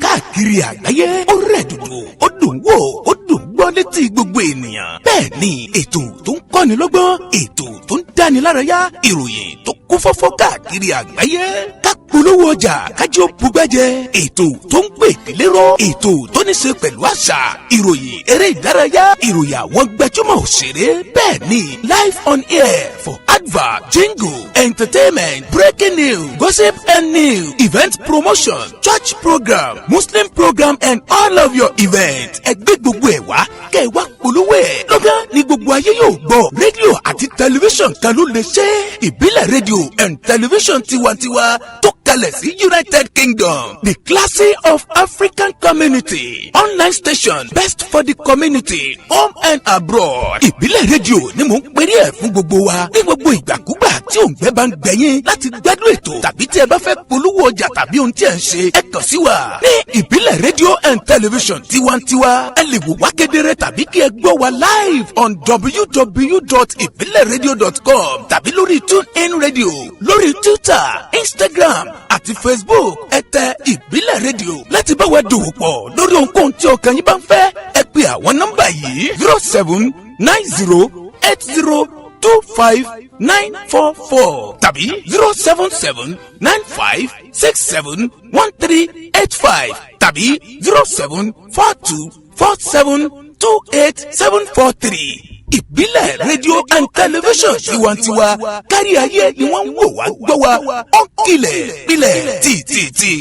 káàkiri àgbáyé ó rẹ̀ dùdù ó dùn wò ó dùn gbọ́ létí gbogbo ènìyàn. bẹ́ẹ̀ ni ètò tó ń kọ́ni lọ́gbọ́n, ètò tó ń dáni lárayá, ìròyìn tó kún fọ́fọ́ káàkiri àgbáyé. ká polówó ọjà kájí ó bugbẹ́jẹ, ètò tó ń pè délé rọ, ètò tó ní ṣe pẹ̀lú àṣà, ìròyìn eré ìdárayá, ìròyìn àwọn gbajúmọ̀ òṣèré. bẹ́ẹ̀ ni live on air for advert, jingle, entertainment, breaking news, gossip and news, event promotion, church program, Muslim program and all of your events. ẹgbẹ́ gbogbo ẹ̀ wá kẹ́ ẹ wá polówó ẹ̀. lọ́gán ni gbogbo ayé yóò gbọ́. rédíò àti tẹlifíṣàn kan ló lè ṣe. ìbílẹ̀ rédíò and tẹlifíṣàn tiwantiwa tó kalẹ̀ sí United Kingdom, the classy of African community, online station best for the community, home and abroad. ìbílẹ̀ rédíò ni mò ń pèrè ẹ̀ fún gbogbo wa ní gbogbo ìgbàkúgbà tí òǹgbẹ́ bá ń gbẹ̀yìn láti gbádùn ètò tàbí tí ẹ bá fẹ́ polówó ọjà tàbí ohun tí ẹ ń ṣe, ẹ kàn sí wa ní ìbílẹ̀ rédíò and television tiwantiwa. ẹ lè wò wá kedere tàbí kí ẹ gbọ́ wa live on www.ibileradio.com tàbí lórí TuneIn Radio, lórí Twitter, Instagram àti Facebook. ẹ tẹ ìbílẹ̀ rédíò láti bá wa dòwò pọ̀ lórí ohunkóhun tí ọkàn yín bá ń fẹ́. ẹ pe àwọn nọ́mbà yìí 0790802594 tàbí 07795671385 tàbí 07424728743. ìbílẹ̀ rédíò and television tiwantiwa kárí ayé ni wọ́n ń wò wá gbọ́ wa ó kilẹ̀ pilẹ̀ tìtìtì.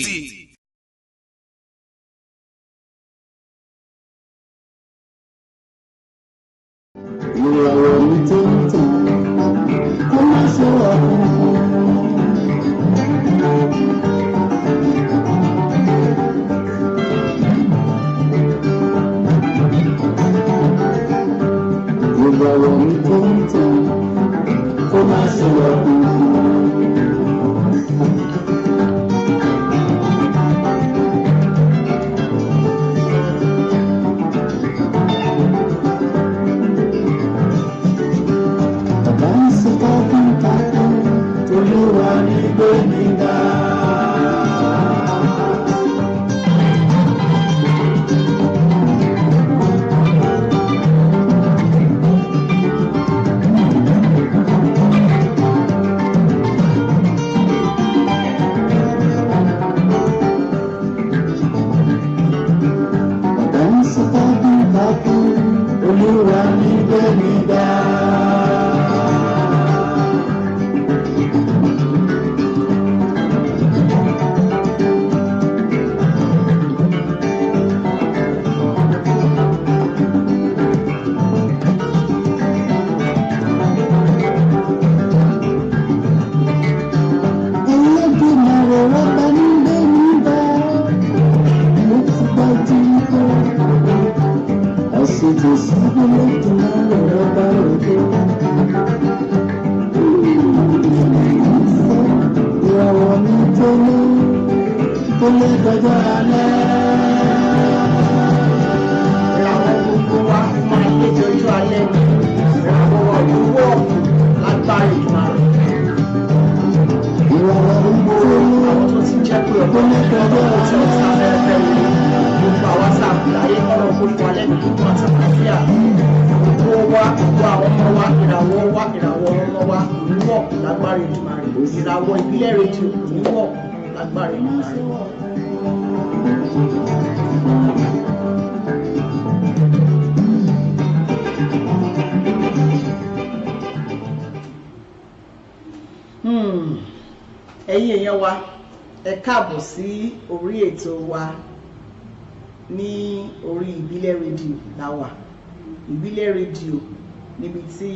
ìràwọ̀ mi tó ń tàn kó má ṣe wà fún mi. ìràwọ̀ mi tó ń tàn kó má ṣe wà fún mi. ìràwọ̀ ìbílẹ̀ rédíò ní wọ̀ lágbára ìlú rẹ̀. ẹ̀yin èèyàn wa ẹ káàbọ̀ sí orí ètò wa ní orí ìbílẹ̀ rédíò láwà. ìbílẹ̀ rédíò níbi tí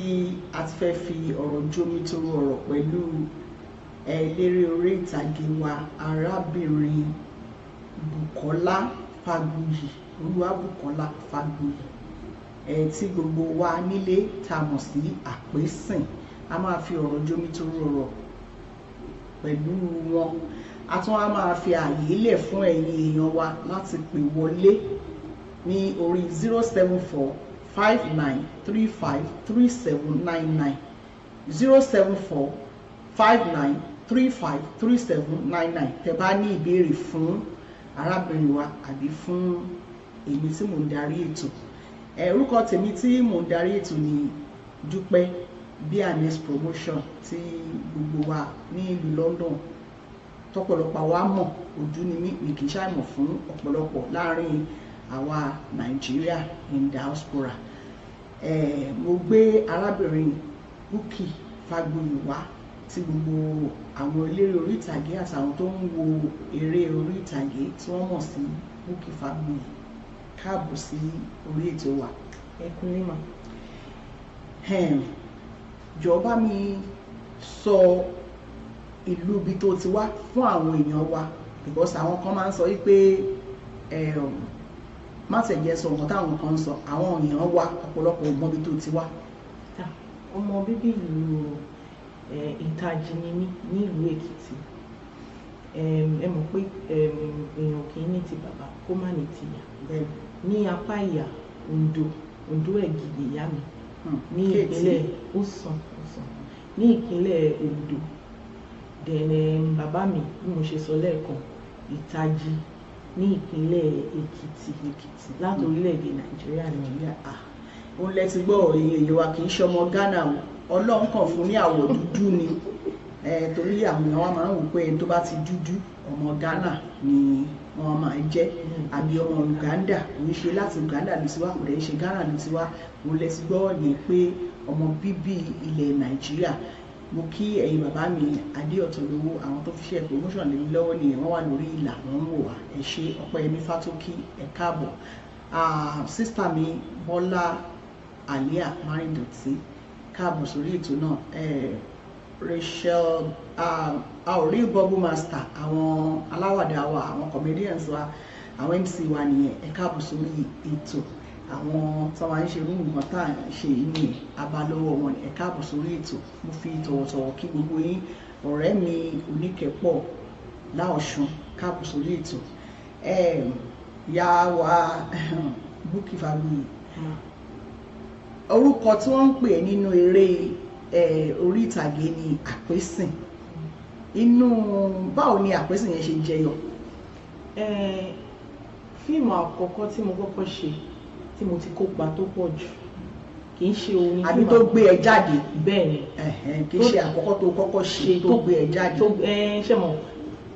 a ti fẹ́ fi ọ̀rọ̀ jómitoro ọ̀rọ̀ pẹ̀lú eléré orí ìtàgé wa arábìnrin Bùkọ́lá Fágbuyì, Olúwabùkọ́lá Fágbuyì, tí gbogbo wa nílé tá mọ̀ sí Àpésìn. A máa fi ọ̀rọ̀ jómitoro ọ̀rọ̀ pẹ̀lú wọn. A tún wá máa fi ààyè lẹ̀ fún ẹ̀yin èèyàn wa láti pè wọlé ní orí 07459353799 07459353799 353799 tẹ́ bá ní ìbéèrè fún arábìnrin wa àbí fún èmi tí mò ń darí ètò. Orúkọ tèmi tí mò ń darí ètò ni Dúpẹ́ Bianes Promotion tí gbogbo wa ní ìlú London tọ́pọ̀lọpọ̀ wa mọ̀. Ojú ni mi kì í ṣàìmọ̀ fún ọ̀pọ̀lọpọ̀ láàrin àwa Nàìjíríà in diaspora. Mo gbé arábìnrin Bukky Fagboyè wá tí gbogbo àwọn eléré orí ìtàgé àtàwọn tó ń wo eré orí ìtàgé tí wọ́n mọ̀ sí Bukky Fagboyè. Káàbọ̀ sí orí ètò wa. Ẹ kúlé mà. Jọ̀ọ́ bá mi sọ ìlú ibi tó ti wá fún àwọn èèyàn wa, because àwọn kan máa ń sọ wípé má tẹ̀jẹ́ sọ ọ̀nà táwọn kan ń sọ, àwọn èèyàn wa ọ̀pọ̀lọpọ̀ ò mọ ibi tó ti wá. Ọmọ bíbí ìlú Ìtajì ni mí ní ìlú Èkìtì. Ẹ mọ̀ pé èèyàn kì í ní ti bàbá kó má ní ti ìyá. Ní apá ìyá Oǹdó Ẹ̀gìdì ìyá mi, ní ìpínlẹ̀ Ọ̀ṣun, ní ìpínlẹ̀ Oǹdó. Bàbá mi bí mo ṣe sọ lẹ́ẹ̀kan Ìtajì ní ìpínlẹ̀ Èkìtì láti orílẹ̀-èdè Nàìjíríà. Òun lẹ ti gbọ́ èèyàn wa kì í ṣọmọ Ghana o, Ọlọ́run kàn fún ní àwọ̀ dúdú ni, torí àwọn èèyàn wa máa ń wò pé ẹni tó bá ti dúdú ọmọ Ghana ni wọ́n máa ń jẹ́, àbí ọmọ Uganda. Òun ṣe láti Uganda ló ti wá, kò dẹ̀ ṣe Ghana ló ti wá. Òun lẹ ti gbọ́ yẹn pé ọmọ bíbí ilẹ̀ Nàìjíríà. Mo kí ẹ̀yin bàbá mi Adéọ̀tọ̀lówó, àwọn tó fi ṣe promotion lé mi lọ́wọ́ nìyẹn, wọ́n wà lórí ìlà wọ́n ń wò wá. Ẹ ṣé Ọpẹ́yẹmí Fátókí, ẹ káàbọ̀. Sísítà mi Bọ́lá Àlíà Márìndọ̀tí, káàbọ̀ sórí ètò náà. Rachel Real Bubble Master, àwọn aláwàdà wa, àwọn comedians wa, àwọn MC wa nìyẹn, ẹ káàbọ̀ sórí ètò. Àwọn tó máa ń ṣe irú nǹkan tá à ń ṣe yìí ní abalọ́wọ́ wọn, ẹ káàbọ̀ sórí ètò. Mo fi tọ̀wọ̀tọ̀wọ̀ kí gbogbo yín. Ọ̀rẹ́ mi Oníkẹ́pọ̀ Láọ̀ṣun, káàbọ̀ sórí ètò. Ìyá wa Bukky Fagboyè, orúkọ tí wọ́n ń pè nínú eré orí ìtàgé ni Àpésìn. Báwo ni Àpésìn yẹn ṣe jẹyọ? Fíìmù àkọ́kọ́ tí mo kọ́kọ́ ṣe tí mo ti kópa tó pọ̀ jù kì í ṣe orin àbí tó gbé ẹ jáde. Bẹ́ẹ̀ ni. Kì í ṣe àkọ́kọ́ tó kọ́kọ́ ṣe tó gbé ẹ jáde. Ṣé mọ̀,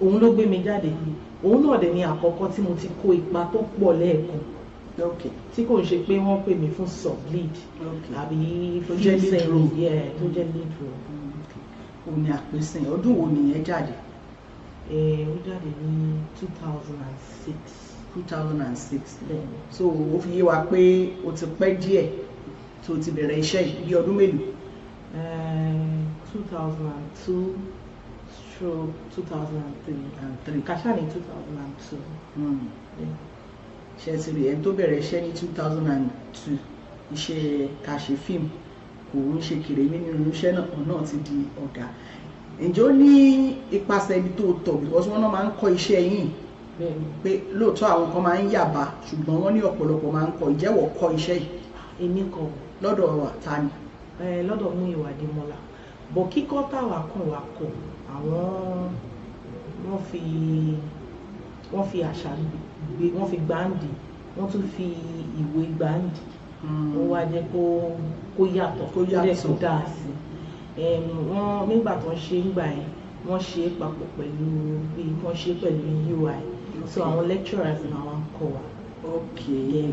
òun ló gbé mi jáde. Òun náà dẹ̀ ni àkọ́kọ́ tí mo ti kó ipa tó pọ̀ lẹ́ẹ̀kan. Tí kò ń ṣe pé wọ́n pè mí fún sub-lead àbí tó jẹ́ lead role. Tó jẹ́ lead role. Òun ni Àpésìn. Ọdún wo nìyẹn jáde? Ó jáde ní 2006. 2006. So ó fi yé wa pé o ti pẹ́ díẹ̀ tó ti bẹ̀rẹ̀ iṣẹ́ yìí, bí ọdún mélòó? 2002 stroke 2003. Kàṣà ní 2002. Ṣé ti rí ẹni tó bẹ̀rẹ̀ iṣẹ́ ní 2002, iṣẹ́ ká ṣe fíìmù kò ń ṣe kèrèmí nínú iṣẹ́ náà ti di ọ̀gá. Ǹjẹ́ ó ní ipasẹ̀ ibi tó tọ̀, because wọ́n náà máa ń kọ́ iṣẹ́ yìí pé lóòótọ́ àwọn kan máa ń yàbá ṣùgbọ́n wọ́n ní ọ̀pọ̀lọpọ̀ máa ń kọ́. Ìjẹ́wọ̀ kọ́ iṣẹ́ yìí? Èmi kọ́. Lọ́dọ̀ ta ni? Lọ́dọ̀ Múyìwá Adémọ́lá. Bọ̀ kíkọ́ táwa kàn wá kọ́, àwọn wọ́n fi àṣà gbé, wọ́n fi gbáǹdì, wọ́n tún fi ìwé gbáǹdì. Wọ́n wá jẹ́ kó yàtọ̀, kó dáa sí. Wọ́n nígbà tó ń ṣe nígbà yẹn, wọ́n ṣe papọ̀ pẹ̀lú bí wọ́n ṣe pẹ̀lú UI. So àwọn lecturers náà wọ́n kọ́ wa. Yẹn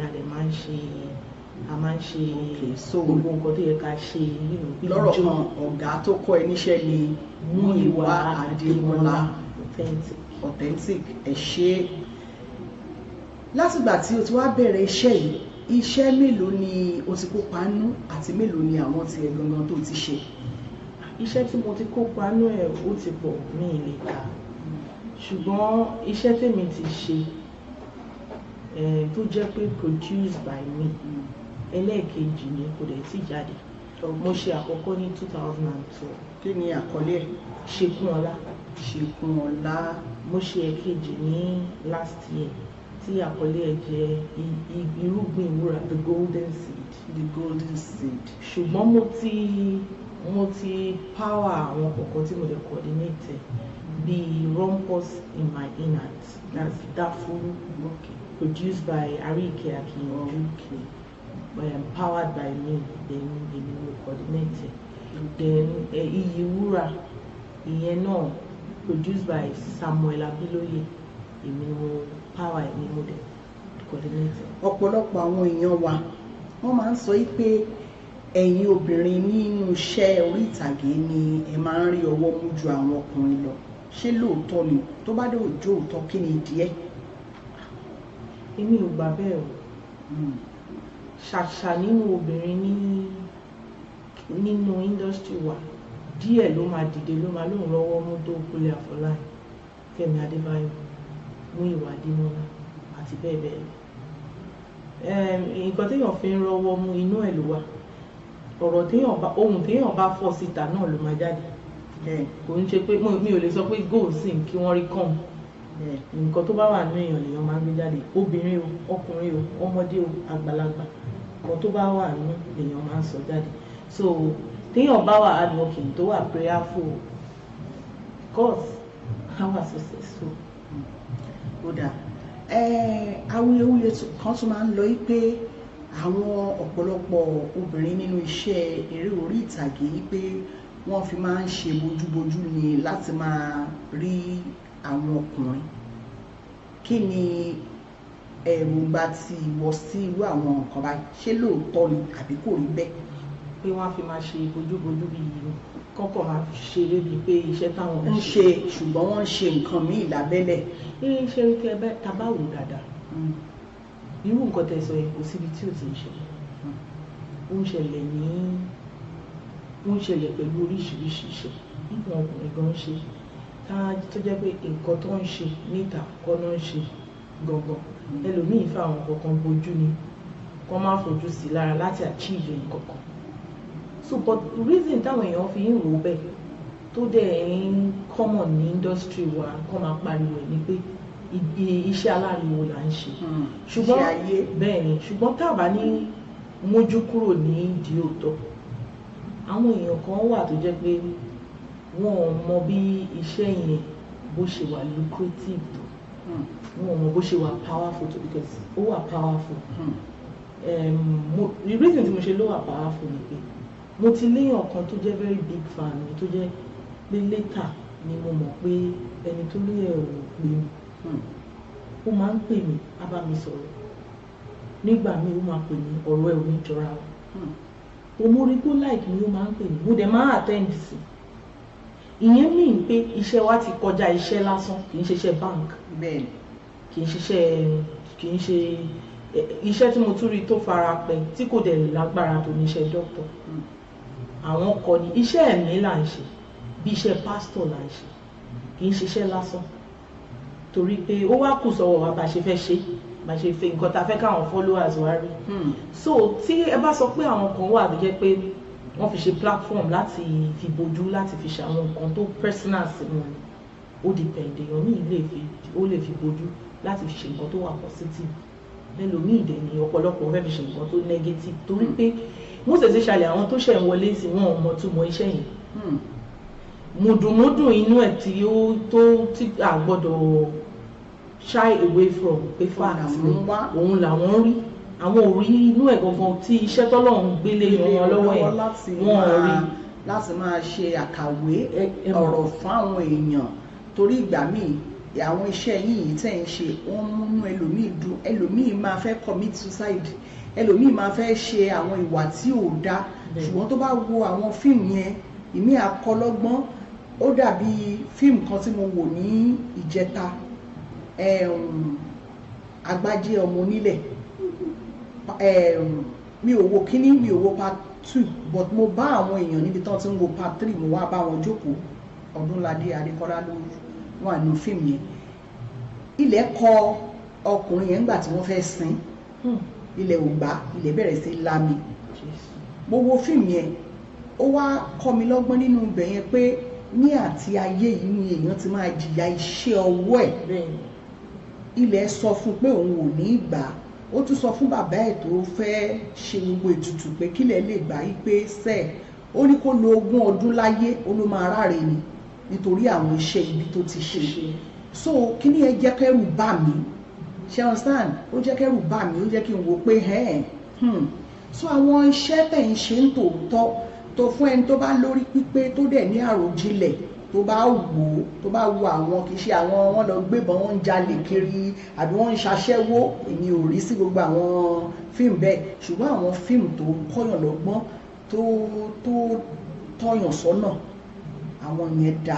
a máa ń ṣe gbogbo nǹkan tó yẹ ká ṣe. Lọ́rọ̀ kan, ọ̀gá tó kọ́ ẹ níṣẹ́ ni Múyìwá Adémọ́lá, authentic. Ẹ ṣé. Látìgbà tí o ti wá bẹ̀rẹ̀ iṣẹ́ yìí, iṣẹ́ mélòó ni o ti kópa nínú àti mélòó ni àwọn ti ẹ̀ gangan tó ti ṣe? Iṣẹ́ tí mo ti kópa nínú ẹ̀ ó ti pọ̀ ní ilé ká, ṣùgbọ́n iṣẹ́ tèmi ti ṣe tó jẹ́ pé produced by me, ẹlẹ́ẹ̀kejì ni kò dẹ̀ tí jáde. Mo ṣe àkọ́kọ́ ní 2012. Kí ni àkọlé ẹ̀? Ṣekúnọlá. Ṣekúnọlá. Mo ṣe ẹ̀kejì ní last year tí àkọlé ẹ̀ jẹ́ irúgbìn ìwúrà, the golden seed. The golden seed. Ṣùgbọ́n mo ti power àwọn kọ̀ọ̀kan tí mo lè coordinate bíi rumpus in my innards, that's Dafuru, produced by Arike Akinju, powered by me, then èmi mo coordinate. Then Iyewura, ìyẹn náà produced by Samuel Abiloye, èmi mo power èmi mo dẹ̀ coordinate. Ọ̀pọ̀lọpọ̀ àwọn èèyàn wa wọ́n máa ń sọ pé ẹ̀yin obìnrin nínú iṣẹ́ orí ìtàgé ni ẹ máa ń rí ọwọ́ mú ju àwọn ọkùnrin lọ. Ṣé lóòótọ́ ni? Tó bá dé òjò òótọ́, kí ni ìdí ẹ̀? Èmi ò gbà bẹ́ẹ̀ o. Ṣàṣà nínú obìnrin nínú industry wa díẹ̀ ló máa dìde ló máa lóun lọ́wọ́ mú tó Kúnlé Afọláyan, Fẹ́mi Adébáyọ̀, Múyìwá Adémọ́lá àti bẹ́ẹ̀ bẹ́ẹ̀ lọ. Nǹkan téèyàn fi ń rọ́wọ́ mú inú ẹ̀ ló wà. Ohun téèyàn bá fọ́ síta náà ló máa jáde. Kò ń ṣe pé mi ò lè sọ pé go sing kí wọ́n rí kàn. Nǹkan tó bá wà nínú èèyàn lèèyàn máa ń gbé jáde. Obìnrin o, ọkùnrin o, ọmọdé o, àgbàlagbà. Nǹkan tó bá wà nínú lèèyàn máa ń sọ jáde. So téèyàn bá wà hardworking tó wà prayerful, of course á wà successful. Ó dáa. Awuyewuye kan tún máa ń lọ pé àwọn ọ̀pọ̀lọpọ̀ obìnrin nínú iṣẹ́ eré orí ìtàgé pé wọ́n fi máa ń ṣe bójúbójú ni láti máa rí àwọn ọkùnrin. Kí ni èròǹgbà tí ìwọ sí irú àwọn nǹkan báyìí? Ṣé lóòótọ́ ni àbí kò rí bẹ́ẹ̀? Pé wọ́n á fi máa ṣe bójúbójú bíi kọ́kọ́ máa ṣeré bíi pé iṣẹ́ táwọn ń ṣe, ṣùgbọ́n wọ́n ń ṣe nǹkan míì lábẹ́lẹ̀. Ṣé rí kẹ́ bẹ́ẹ̀ tá bá wò dáadáa? Irú nǹkan tẹ́ sọ yẹn kò síbi tí ò ti ń ṣẹlẹ̀. Ó ń ṣẹlẹ̀ pẹ̀lú oríṣiríṣi iṣẹ́. Nígbà ọkùnrin gan ń ṣe tó jẹ́ pé nǹkan tó ń ṣe níta kọ́ ló ń ṣe gangan. Ẹlòmíì fà àwọn kankan bojú ni kó má fojú sí lára láti achieve nǹkan kan. So but the reason táwọn èèyàn fi ń rò bẹ́ẹ̀ tó dẹ̀ ń common ní industry wa kó máa pariwo ẹ̀ ni pé iṣẹ́ aláriwo là ń ṣe. Ṣùgbọ́n bẹ́ẹ̀ ni, ṣùgbọ́n tá a bá ní mójú kúrò ní ìdí òótọ́, àwọn èèyàn kan wà tó jẹ́ pé wọn ò mọ bí iṣẹ́ yẹn bó ṣe wà lucrative tó, wọn ò mọ bó ṣe wà powerful tó, because ó wà powerful. The reason tí mo ṣe ló wà powerful ni pé mo ti léèyàn kan tó jẹ́ very big fan mi tó jẹ́ pé later ni mo mọ̀ pé ẹni tó lé ẹ̀rọ pé mi ó máa ń pè mí á bá mi sọ̀rọ̀, nígbà míì ó máa pè mí ọ̀rọ̀ ẹ̀ ò ní jọra o mo rí tó like mi ó máa ń pè mí, mo dẹ̀ máa attend sí. Ìyẹn mean pé iṣẹ́ wa ti kọjá iṣẹ́ lásán, kì í ṣe iṣẹ́ bank, kì í ṣe iṣẹ́ tí mo tún rí tó fara pẹ́ tí kò dẹ̀ lágbára tó ní iṣẹ́ doctor. Àwọn kọ́ ni iṣẹ́ ẹ̀mí là ń ṣe, bí iṣẹ́ pastor là ń ṣe, kì í ṣe iṣẹ́ lásán. Torí pé ó wá kù sọ́wọ́ wa bá ṣe fẹ́ ṣe, bá ṣe fẹ́ nǹkan tá a fẹ́ káwọn followers wa rí. So tí ẹ bá sọ pé àwọn kan wà tó jẹ́ pé wọ́n fi ṣe platform láti fi bojú, láti fi ṣe àwọn nǹkan tó personal sí wọn, ó depend, èèyàn míì ó lè fi bojú láti fi ṣe nǹkan tó wà positive. Ẹlòmíì dẹ̀ ni ọ̀pọ̀lọpọ̀ fẹ́ fi ṣe nǹkan tó negative, torí pé most especially àwọn tó ṣẹ̀ ń wọlé sí wọn ò mọ̀ túmọ̀ iṣẹ́ yẹn. Mùdùnmúdùn inú ẹ̀ tí a gbọ́dọ̀ shy away from pé fact ni òun làwọn rí, àwọn ò rí inú ẹ̀ gangan tí iṣẹ́ tọ́lọ́run gbélé wọn lọ́wọ́ ẹ̀ wọ́n rí. Láti máa ṣe àkàwé ọ̀rọ̀ fún àwọn èèyàn, torí ìgbà míì àwọn iṣẹ́ yìí tẹ̀ ń ṣe wọ́n múnú ẹlòmíì dùn, ẹlòmíì máa fẹ́ commit suicide, ẹlòmíì máa fẹ́ ṣe àwọn ìwà tí ò dáa, ṣùgbọ́n tó bá wo àwọn fíìmù yẹn ìmí akọlọ́gbọ́n. Ó dàbí fíìmù kan tí mo wò ní ìjẹta, Agbájé ọmọ onílẹ̀, mi ò wo kíní, mi ò wo part 2, but mo bá àwọn èèyàn níbi tán tí ń wo part 3, mo wá bá wọn jókòó. Ọdúnládé Adékọ́lá ló wà nínú fíìmù yẹn. Ilẹ̀ kọ ọkùnrin yẹn nígbà tí wọ́n fẹ́ sin, ilẹ̀ ò gbà, ilẹ̀ bẹ̀rẹ̀ sí lámi. Mo wo fíìmù yẹn, ó wá kọ́ mi lọ́gbọ́n nínú ibẹ̀ yẹn pé ní àti ayé yìí ni èèyàn ti máa jìyà iṣẹ́ ọwọ́ ẹ̀. Ilẹ̀ sọ fún pé òun ò ní gbà, ó tún sọ fún bàbá ẹ̀ tó fẹ́ ṣe gbogbo ètùtù pé kílẹ̀ lè gbà yí pé sẹ́ẹ̀ ó ní kó lo 20 ọdún láyé ó ló máa ráre ni nítorí àwọn iṣẹ́ ibi tó ti ṣe so kí ni ẹ jẹ́ kẹ́rù bà mí ṣe understand ó jẹ́ kẹ́rù bà mí ó jẹ́ kí n wò pé so àwọn iṣẹ́ tẹ̀ ń ṣe ń tòótọ́ tó fún ẹni tó bá lórí pípé tó dẹ̀ ní àròjinlẹ̀ tó bá wo àwọn kì í ṣe àwọn wọn lọ gbébọn wọn ń jalè kiri àbí wọn ń ṣaṣẹ́wó èmi ò rí sí gbogbo àwọn fíìmù bẹ́ẹ̀ ṣùgbọ́n àwọn fíìmù tó kọ́yàn lọ́gbọ́n tó tọ́yàn sọ́nà àwọn yẹn dá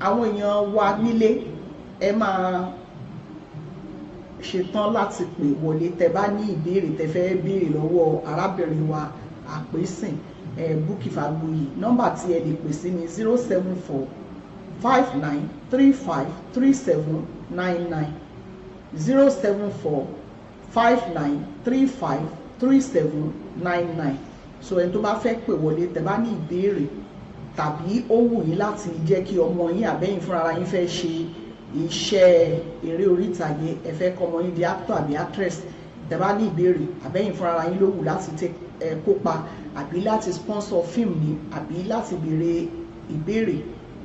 àwọn èèyàn wa nílé ẹ máa ṣetán láti pè wọlé tẹ bá ní ìbéèrè tẹ fẹ́ béèrè lọ́wọ́ arábìnrin wa Àpèsìn Bukky Fagbuyì nọ́mbà tí ẹ lè pè sí ní 074 59 35 37 99 074 59 35 37 99 so ẹni tó bá fẹ́ pè wọlé tẹ́ bá ní ìbéèrè tàbí ó wù yín láti jẹ́ kí ọmọ yín àbẹ́yìn fúnra yín fẹ́ ṣe iṣẹ́ eré orí ìtàgé ẹ fẹ́ kọ́ ọmọ yín di actor àbí actress tẹ́ bá ní ìbéèrè àbẹ́yìn fúnra yín ló wù láti kópa àbí láti sponsor fíìmù ni àbí láti béèrè ìbéèrè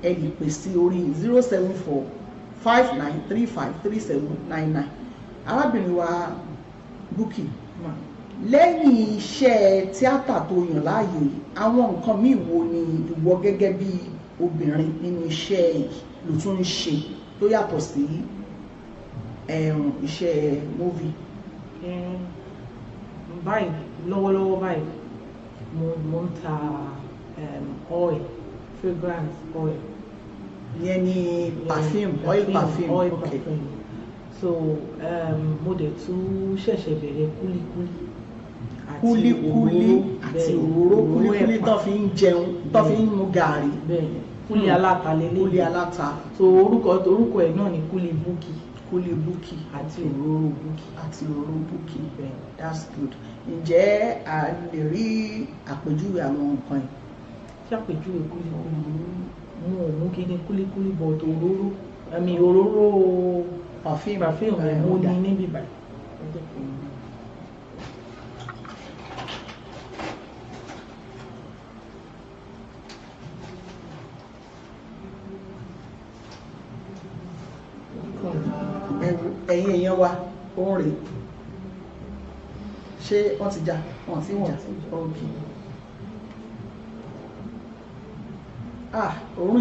ẹ lè pè sí orí 074 59 35 37 99 arábìnrin wa Bukky lẹ́yìn iṣẹ́ tíátà tó yàn láàyò yìí àwọn nǹkan míì wo ni ìwọ gẹ́gẹ́ bí obìnrin nínú iṣẹ́ yìí ló tún ń ṣe tó yàtọ̀ sí iṣẹ́ movie. Báyìí lọ́wọ́lọ́wọ́ báyìí mo ń ta oil fragrance oil. Ìyẹn ni perfume oil perfume okay. So mo dẹ̀ tún ṣẹ̀ṣẹ̀ bẹ̀rẹ̀ kúlíkúlí àti òróró kúlíkúlí tó fi ń jẹun tó fi ń mu gààrí kúlí aláta lélẹ̀ kúlí aláta so orúkọ ẹ̀ náà ni kúlí Bukky àti òróró Bukky that's good. Ǹjẹ́ a lè rí àpèjúwe àwọn nǹkan yìí? Ṣé àpèjúwe kúlíkúlí mo ò mú kí ni kúlíkúlí but òróró perfume mo ní níbí báyìí. Ẹ̀yin èèyàn wa ó ń rè ṣé wọ́n ti já wọ́n ti jà ok òórùn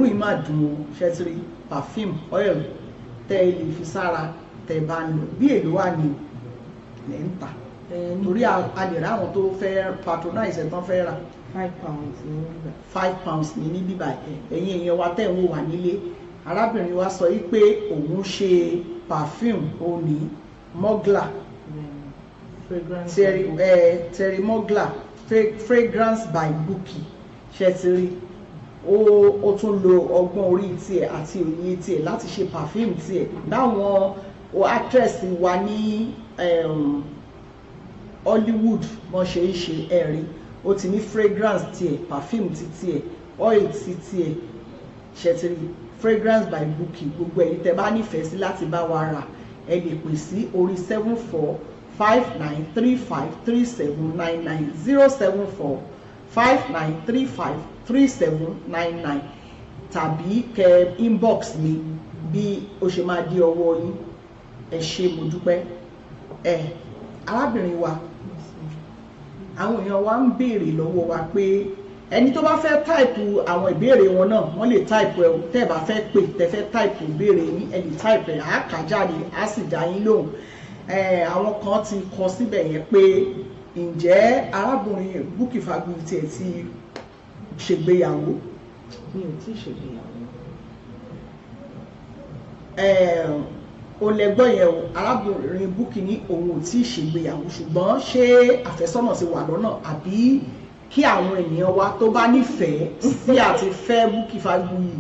yìí máa dùn ó ṣẹ́tìrì perfume oil tẹ́ ẹ lè fi sára tẹ́ ẹ bá ń lò bí èlò wà ní lẹ́ ń tà torí a lè rá àwọn tó fẹ́ patronize ẹ̀ tán fẹ́ rà £5 ní bíbá ẹ̀yin èèyàn wa tẹ́ ẹ̀ ń wò wá nílé arábìnrin wa sọ yìí pé òun ṣe perfume òní Mugler Terry Mugler fragrance by Bukky ṣẹtiri ó tún lo ọgbọ́n orí tiẹ̀ àti òye tiẹ̀ láti ṣe perfume tiẹ̀ láwọn actress wa ní Hollywood wọ́n ṣe é ṣe ẹ̀rí ó ti ní fragrance tiẹ̀ perfume ti tiẹ̀ oil ti tiẹ̀ ṣẹtiri fragrance by Bukky gbogbo ẹ̀yin tẹ́ bá nífẹ̀ẹ́ sí láti bá wa rà ẹ lè pè sí orí 74 59 35 37 99 074 59 35 37 99 tàbí kẹ inbox mi bí ó ṣe máa di ọwọ́ yín ẹ ṣé mo dúpẹ́ arábìnrin wa àwọn èèyàn wa ń béèrè lọ́wọ́ wa pé ẹni tó bá fẹ́ táìpù àwọn ìbéèrè wọn náà wọ́n lè táìpù ẹ̀ tẹ́ ẹ bá fẹ́ pè tẹ́ fẹ́ táìpù ìbéèrè yín ẹ lè táìpù ẹ̀ á kà jáde á sì dá yín lóhùn àwọn kan ti kọ síbẹ̀ yẹn pé ǹjẹ́ arábìnrin Bukky Fagbuyì tiẹ̀ ti ṣègbéyàwó? Mi ò tí ì ṣègbéyàwó. O lẹ́gbọ́n yẹn o arábìnrin Bukky ní òun ò tí ì ṣègbéyàwó ṣùgbọ́n ṣé àfẹ́sọ́nà ti wà lọ́nà àbí kí àwọn ènìyàn wa tó bá nífẹ̀ẹ́ sí àti fẹ́ Bukky Fagbuyì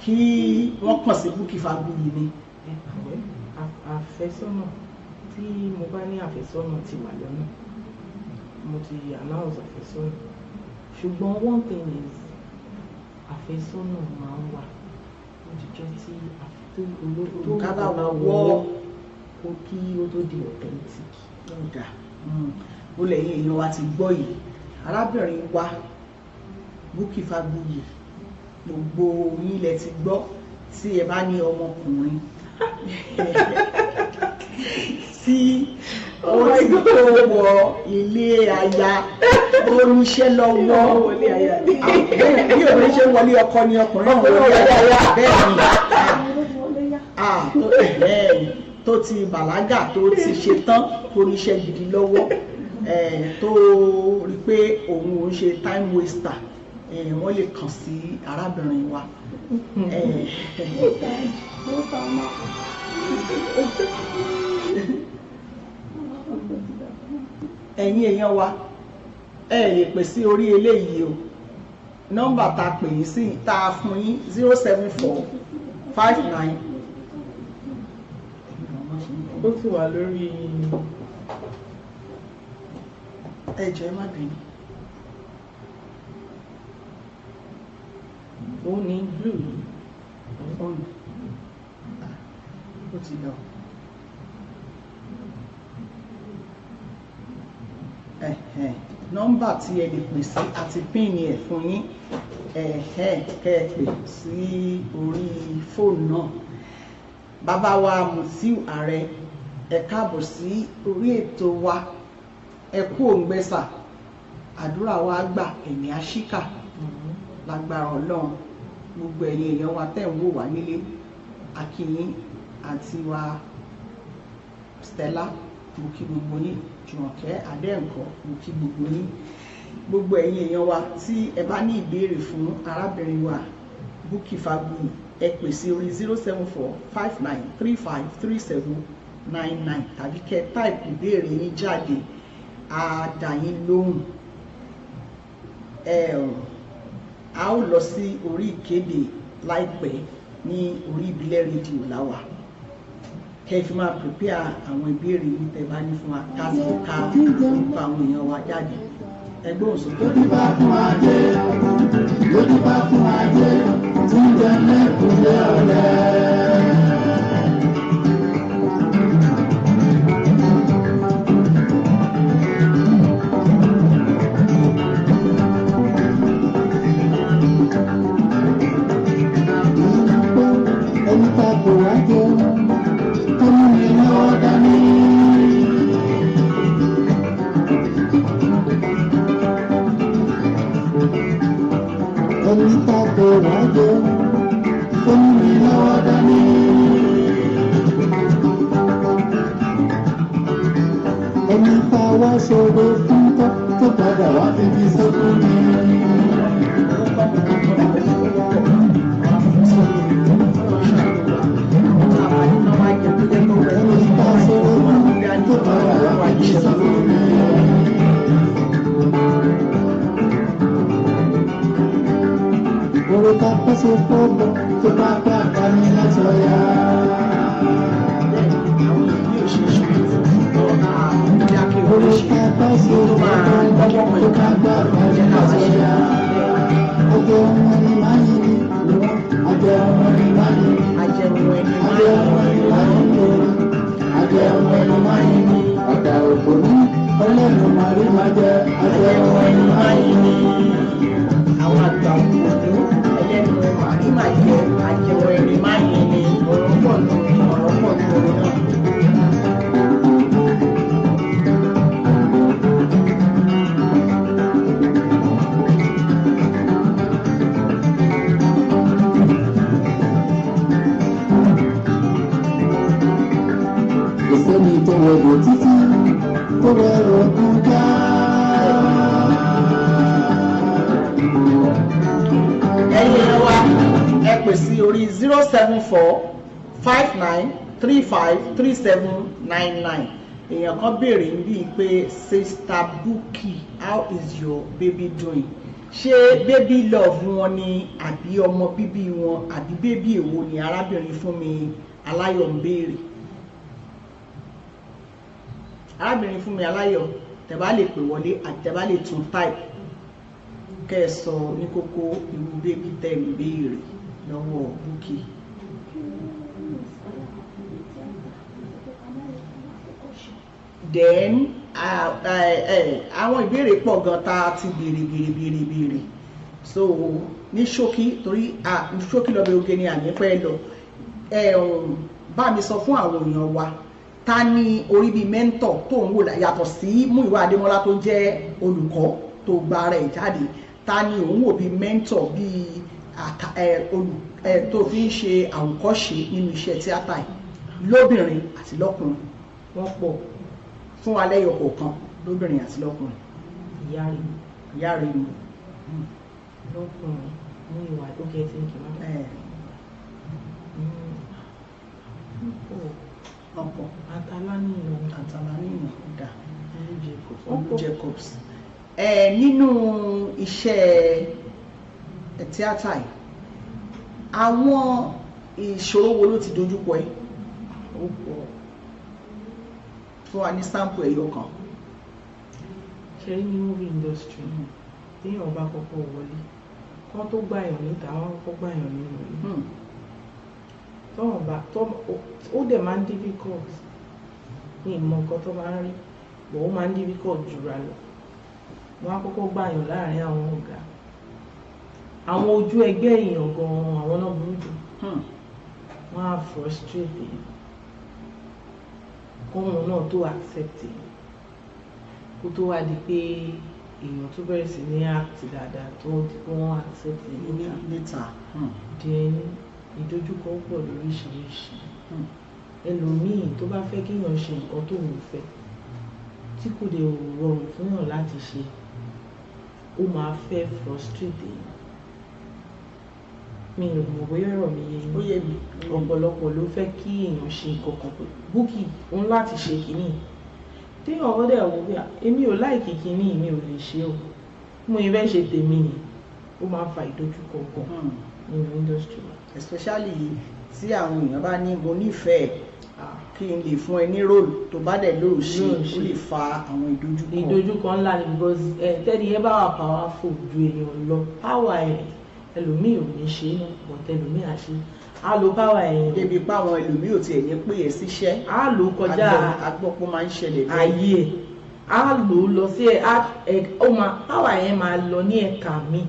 kí wọ́n kàn sí Bukky Fagbuyì ni? Àfẹ́sọ́nà tí mo bá ní àfẹ́sọ́nà ti wà lọ́nà mo ti announce àfẹ́sọ́nà ṣùgbọ́n one thing is àfẹ́sọ́nà máa ń wà lójijọ́ tí olóòtú wọ́ kó kí ó tó di authentic. ó lẹ́yìn èèyàn wa ti gbọ́ yìí arábìnrin wa Bukky Fagbuyì gbogbo yín lẹ ti gbọ́ tí ẹ bá ní ọmọkùnrin tí ó ti tó wọ ilé aya ó níṣẹ́ lọ́wọ́ bí obìnrin ṣe wọlé ọkọ ni ọkùnrin náà wọlé aya bẹ́ẹ̀ ni tó ti bàlágà tó ti ṣetán tó níṣẹ́ gidi lọ́wọ́ tó rí pé òun ò ń ṣe time waster wọ́n lè kàn sí arábìnrin wa. ẹ̀yin èèyàn wa ẹ lè pè sí orí eléyìí o nọ́mbà tá a pè yín sí tá a fún yín 07459. ó ti wà lórí ẹ jọ̀ọ́ ẹ má bínú. ó ní blue ọ̀nà ó ti lọ. Nọ́mbà tí ẹ lè pè sí àti píìnì ẹ̀ fún yín kẹ́ ẹ pè sí orí fóònù náà. Bàbá wa Mutiu Ààrẹ ẹ káàbọ̀ sí orí ètò wa ẹ kú òǹgbẹ́sà àdúrà wa gbà ẹ̀mí àṣíkà lágbára Ọlọ́run gbogbo ẹ̀yin èèyàn wa tẹ́ ń wò wá nílé akínyín àti wa Stella mo kí gbogbo yín Jùmọ̀kẹ́ Adéǹkọ́ mo kí gbogbo yín gbogbo ẹ̀yin èèyàn wa tí ẹ bá ní ìbéèrè fún arábìnrin wa Bukky Fagbuyì ẹ pè sí orí 07459353799 tàbí kẹ́ táìpù ìbéèrè yín jáde á dá yín lóhùn. A ó lọ sí orí ìkéde láìpẹ́ ní orí ìbílẹ̀ rédíò láwà kẹ́ fi máa prepare àwọn ìbéèrè yìí tẹ́ bá ní fún wa ká sì ká nípa àwọn èèyàn wa jáde ẹgbẹ́ òṣèlú. lójú bá fún ajé tí ń jẹ lẹ́kùnlé ọ̀rẹ́. ẹni tá kò wá jẹ tó mú mi lọ́wọ́ dání. ẹni tá kò wá jẹ tó mú mi lọ́wọ́ dání. ẹni tá wá ṣòro fún tó padà wá fi fi sókún mi. Orúkọ pèsè fọ́ọ̀mù tó bá gbà dání látọ̀yà. Orúkọ pèsè fọ́ọ̀mù tó bá gbà dání látọ̀yà. Ajẹ́ ọmọ ẹni máa ń yí. Ajẹ́ ọmọ ẹni máa ń yí. Ajẹ́ ọmọ ẹni máa ń yí. Ajẹ́ ọmọ ẹni máa ń yí. Ọ̀dà ògbóni ọlẹ́nu màrí máa jẹ́. Ajẹ́ ọmọ ẹni máa ń yí. Àwọn àgbà òkùnkùn ẹlẹ́nu màrí máa jẹ àjẹwọ̀ ẹni máa yẹ ni ọ̀rọ̀ pọ̀ lórí ọ̀rọ̀ pọ̀ lórí náà. Ìsẹ́ni tó wẹ̀rọ títí tó wẹ̀rọ kúndá. Ẹ̀yin wa ẹ pè sí orí 07459353799. Èèyàn kan béèrè bíi pé Sister Bukky, how is your baby doing? Ṣé baby love wọn ni àbí ọmọ bíbí wọn àbí baby èwo ni arábìnrin Fúnmi Aláyọ̀ ń béèrè? Arábìnrin Fúnmi Aláyọ̀ tẹ́ bá lè pè wọlé àti tẹ́ bá lè tún type kẹ́ ẹ sọ ní kókó irú bébí tẹ́ ń béèrè lọ́wọ́ Bukky. Then àwọn ìbéèrè pọ̀ gan tá a ti béèrè so ní ṣókí torí ní ṣókí lọ bẹ oge ni àní pẹ́ lọ bá mi sọ fún àwọn èèyàn wa ta ni orí bíi mẹ́ńtọ̀ tó ń wò yàtọ̀ sí Múyìwá Adémọ́lá tó jẹ́ olùkọ́ tó gba ara ẹ̀ jáde ta ni òun wò bíi mẹ́ńtọ̀ bíi tó fi ń ṣe àwòkọ́ṣe nínú iṣẹ́ tíátà yìí lóbìnrin àti lọ́kùnrin wọ́n pọ̀ fún wa lẹ́yọ kọ̀ọ̀kan lóbìnrin àti lọ́kùnrin. ìyá rẹ̀ ni lọ́kùnrin Múyìwá tó kẹ́ tí ń kí wọ́n. ọ̀pọ̀ Àtàlánìyàn dà Olú Jacobs nínú iṣẹ́ tíátà yìí àwọn ìṣòro wo ló ti dojúkọ ẹ́ ó pọ̀ fún wa ní sample ẹ̀yọ kan. ṣe ní movie industry téèyàn bá kọ́kọ́ wọlé kán tó gbàyàn níta wọ́n kọ́kọ́ gbàyàn nínú ilé ó dẹ̀ máa ń difficult ní ìmọ̀ nǹkan tó máa ń rí bọ̀ ó máa ń difficult jùra lọ wọ́n á kọ́kọ́ gbàyàn láàrin àwọn ọ̀gá àwọn ojú ẹgbẹ́ èèyàn gan-an àwọn náà burú jù wọ́n á frustrate èèyàn kóhun náà tó accept kó tó wá di pé èèyàn tó bẹ̀rẹ̀ sí ní act dáadáa tó di pé wọ́n accept later then ìdojúkọ pọ̀ lóríṣiríṣi ẹlòmíì tó bá fẹ́ kéèyàn ṣe nǹkan tó ń fẹ́ tí kò dé rọrùn fún yàn láti ṣe ó máa fẹ́ frustrate èèyàn mi ò mọ̀ bóyá ọ̀rọ̀ mi yé mi ọ̀pọ̀lọpọ̀ ló fẹ́ kí èèyàn ṣe nǹkan kan pé Bukky òun láti ṣe kínní téèyàn ọ̀dẹ̀ wò bí èmi ò láìkí kínní mi ò lè ṣe o mo ìfẹ́ ṣe tèmi ni ó máa fa ìdojúkọ gan nínú industry wa. Especially tí àwọn èèyàn bá ní mo nífẹ̀ẹ́ kí n lè fún ẹ ní role tó bá dẹ̀ lóò ṣe ó lè fa àwọn ìdojúkọ ńlá ni because tẹ́ni ẹ bá wà powerful ju èèyàn lọ power ẹ̀ ẹlòmíì ò ní ṣe é náà but ẹlòmíì á ṣe á lo power ẹ̀yìn. débi pé àwọn ẹlòmíì ò tiẹ̀ ní pé ẹ síṣẹ́. á lò kọjá agbọ́pọ̀ máa ń ṣẹlẹ̀ bẹ́ẹ̀. ayé ẹ̀ á lò lọ sí power yẹn máa lọ ní ẹ̀ka mi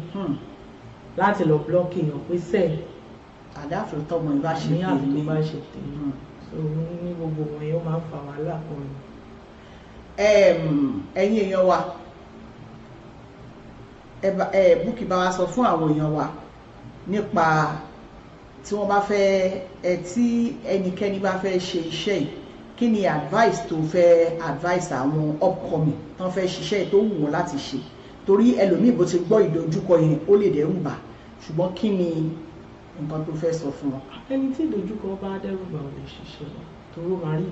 láti lọ block èèyàn pé sẹ́ẹ̀ àdáfẹ́ tọmọ ìbá ṣe ní àtúntò bá ṣe tèmi so ní gbogbo wọn yóò máa ń fa wàhálà kan ni. ẹ̀yin èèyàn wa Bukky bá wa sọ fún àwọn èèyàn wa nípa tí wọ́n bá fẹ́ tí ẹnikẹ́ni bá fẹ́ ṣe iṣẹ́ yìí kí ni advice tó fẹ́ advice àwọn upcoming tán fẹ́ ṣiṣẹ́ tó wù wọ́n láti ṣe torí ẹlòmíì bó ti gbọ́ ìdojúkọ yẹn ó lè dẹ́rù bà ṣùgbọ́n kí ni nǹkan tó fẹ́ sọ fún wọn. ẹni tí ìdojúkọ bá dẹ́rù bà ò lè ṣiṣẹ́ wa torí ó máa rí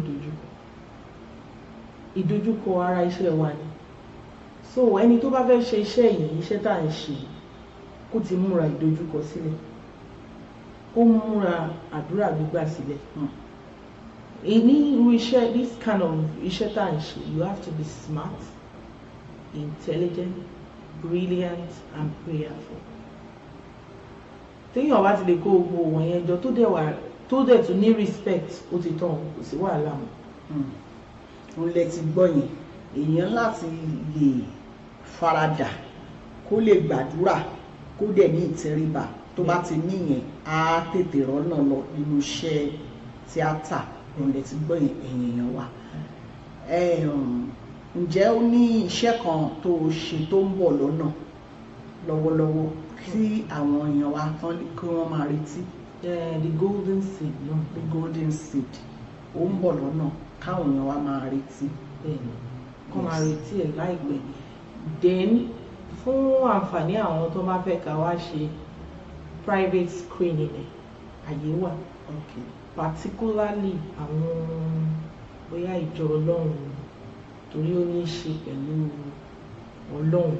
ìdojúkọ ara iṣẹ́ wa ni so ẹni tó bá fẹ́ ṣe iṣẹ́ yìí iṣẹ́ tá à ń ṣe kó ti múra ìdojúkọ sílẹ̀ kó múra àdúrà gbígbà sílẹ̀ ní irú iṣẹ́ this kind of iṣẹ́ tá à ń ṣe you have to be smart intelligent brilliant and prayerful téèyàn bá ti lè kó gbogbo wọn yẹn jọ tó dẹ̀ tún ní respect ó ti tán kò sí wàhálà mọ́. òun lẹ ti gbọ́ yẹn èèyàn láti lè faradà kó lè gbàdúrà kó dẹ̀ ní ìtẹríba tó bá ti níyẹn á tètè rọ́nà lọ nínú iṣẹ́ tíátà òun lẹ ti gbọ́ yẹn èèyàn wa. ǹjẹ́ ó ní iṣẹ́ kan tó ṣe tó ń bọ̀ lọ́nà lọ́wọ́lọ́wọ́ tí àwọn èèyàn wa tán kí wọ́n máa retí. The golden seed náà. The golden seed ó ń bọ̀ lọ́nà káwọn èèyàn wa máa retí. kọ́ máa retí ẹ̀ láìpẹ́ then fún àǹfààní àwọn tó bá fẹ́ ká wá ṣe private screening ẹ̀ àyè wà particularly àwọn bóyá ìjọ ọlọ́run torí ó ní í ṣe pẹ̀lú ọlọ́run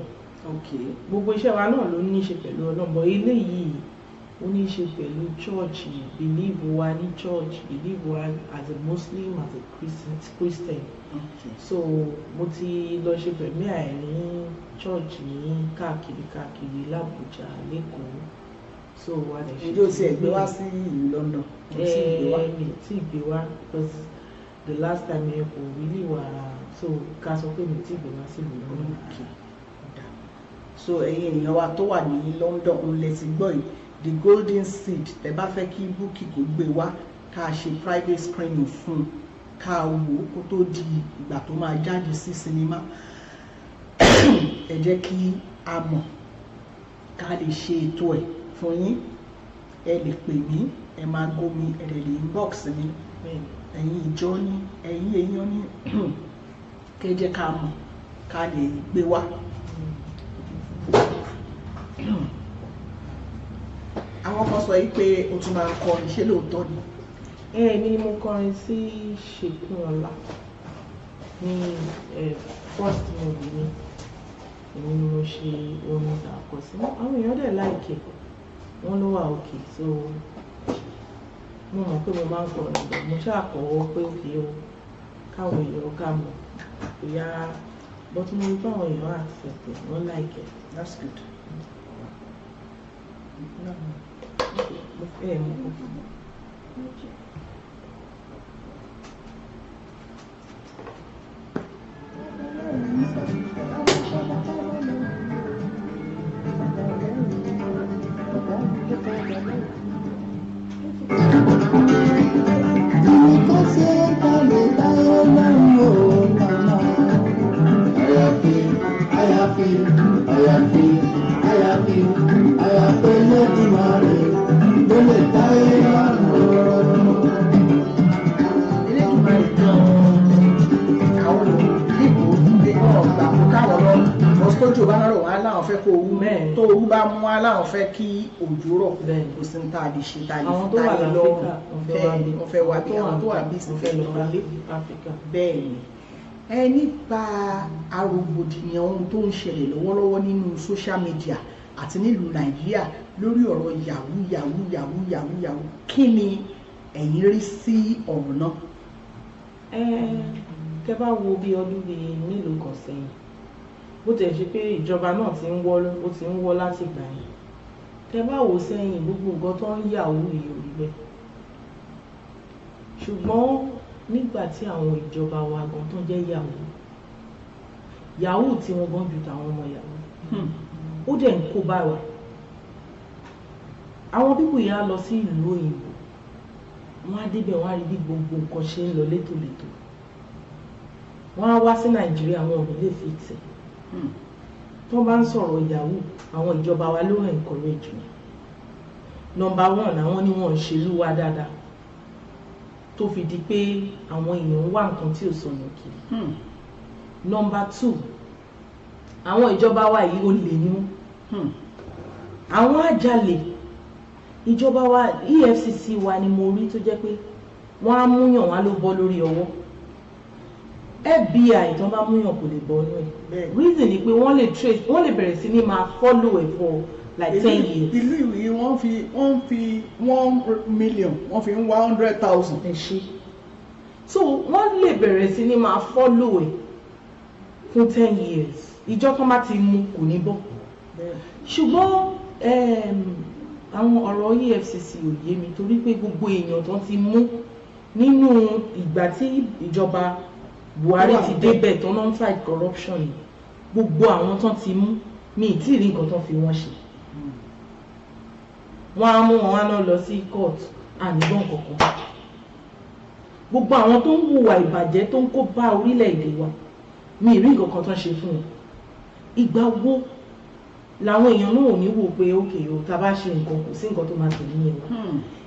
gbogbo iṣẹ́ wa náà ló ní í ṣe pẹ̀lú ọlọ́run bọ̀ eléyìí ó ní í ṣe pẹ̀lú church believe wa ní church believe wa as a Muslim as a Christian so mo ti lọ ṣe pẹ̀lú àìní church ní káàkiri l'Abuja lẹ́kọ̀ọ́ so wà lè ṣe. ǹjẹ́ o ti ẹ̀ gbé wá sí ìlú London? mi ti gbé wá because the last time yẹn kò really wà so ká sọ pé mi ti gbé wá sílùú lọ́nà. So ẹ̀yin ènìyàn wa tó wà ní London ń lè ti gbọ́ yìí The Golden Seed tẹ́ bá fẹ́ kí Bukky kó gbé wá ká ṣe private screening fún un ká wò kó tó di ìgbà tó máa jáde sí sinimá ẹ jẹ́ kí a mọ̀ ká lè ṣe ètò ẹ̀ fún yín ẹ lè pè mí ẹ máa gómi ẹ lè inbox mi ẹ̀yin ìjọ ní ẹ̀yin èèyàn ní kẹ́ jẹ́ ká mọ̀ ká lè gbé wá. Àwọn kan sọ yìí pé o tún máa ń kọrin ṣé lóòótọ́ ni. Èmi ni mo kọrin sí Ṣèkúnọlá ní first movie mi èmi ni mo ṣe orin àkọsí àwọn èèyàn dẹ̀ láìkè wọ́n ló wà òkè so mo mọ̀ pé mo máa ń kọrin bọ̀ mo ṣàkọwọ́ pé òkè o káwọn èèyàn ká mọ̀ bóyá but mo rí báwọn èèyàn accept wọ́n láìkè. That's good. Mo fẹ́ mú kó fún mi. Tójò bá rọ̀ wá láwọn fẹ́ kó owó tó owó bá mú wá láwọn fẹ́ kí òjò rọ̀ kò sí ní tá a lè ṣe tá a lè fi tá a lè lọ wọ́n fẹ́ wá bí àwọn tó wà bí ìsìn fẹ́ lọ wá bẹ́ẹ̀ ni. Ẹ nípa arògbòdìyàn ohun tó ń ṣẹlẹ̀ lọ́wọ́lọ́wọ́ nínú social media àti nílùú Nàìjíríà lórí ọ̀rọ̀ yahoo kí ni ẹ̀yin rí sí ọ̀rọ̀ náà? Tẹ́ bá wo bí ọdún bíi mélòó kan sẹ́yìn bó tẹ̀ ṣe pé ìjọba náà ti ń wọ́ láti gbà yẹn tẹ́ bá wò sẹ́yìn gbogbo nǹkan tó ń yahoo yìí ò rí bẹ́ẹ̀ ṣùgbọ́n nígbà tí àwọn ìjọba wa gan tó jẹ́ yahoo tí wọ́n gan ju tàwọn ọmọ yahoo ó dẹ̀ ń kó bá wa àwọn pípò yẹn á lọ sí ìlú òyìnbó wọ́n á débẹ̀ wọ́n á rí bí gbogbo nǹkan ṣe ń lọ létòlétò wọ́n á wá sí Nàìjíríà wọn ò ní lè fi tẹ̀ tó bá ń sọ̀rọ̀ yahoo àwọn ìjọba wa ló encourage mi number one àwọn ni wọ́n ń ṣèlú wa dáadáa tó fi di pé àwọn èèyàn ń wá nǹkan tí ò sọnù kiri number two àwọn ìjọba wa yìí ó lè ní wọn àwọn àjàlè ìjọba wa EFCC wa ni mo rí tó jẹ́ pé wọ́n á múyàn wá ló bọ́ lórí ọwọ́ FBI tó bá múyàn kò lè bọ́ nú ẹ̀ reason ni pé wọ́n lè bẹ̀rẹ̀ sí ní máa follow ẹ̀ for like 10 years. ìlú ìwé wọ́n fi 1 million wọ́n fi ń wá 100,000. ẹ ṣe so wọ́n lè bẹ̀rẹ̀ sí ní máa follow ẹ̀ fún 10 years ìjọ kan bá ti mú kò ní bọ́ ṣùgbọ́n àwọn ọ̀rọ̀ EFCC ò yé mi torí pé gbogbo èèyàn tó ti mú nínú ìgbà tí ìjọba Buhari ti débẹ̀ tó non fight corruption yìí gbogbo àwọn tó ti mú mi ì tí ì rí nǹkan tó fi wọ́n ṣe wọ́n á mú wọn á náà lọ sí court àníbọ̀n kankan gbogbo àwọn tó ń hùwà ìbàjẹ́ tó ń kó bá orílẹ̀-èdè wa mi ì rí nǹkan kan tó ń ṣe fún wọn ìgbà wo làwọn èèyàn náà ò ní wò pé ókè o tá a bá ṣe nǹkan kò sí nǹkan tó máa tẹ̀lé yẹn wá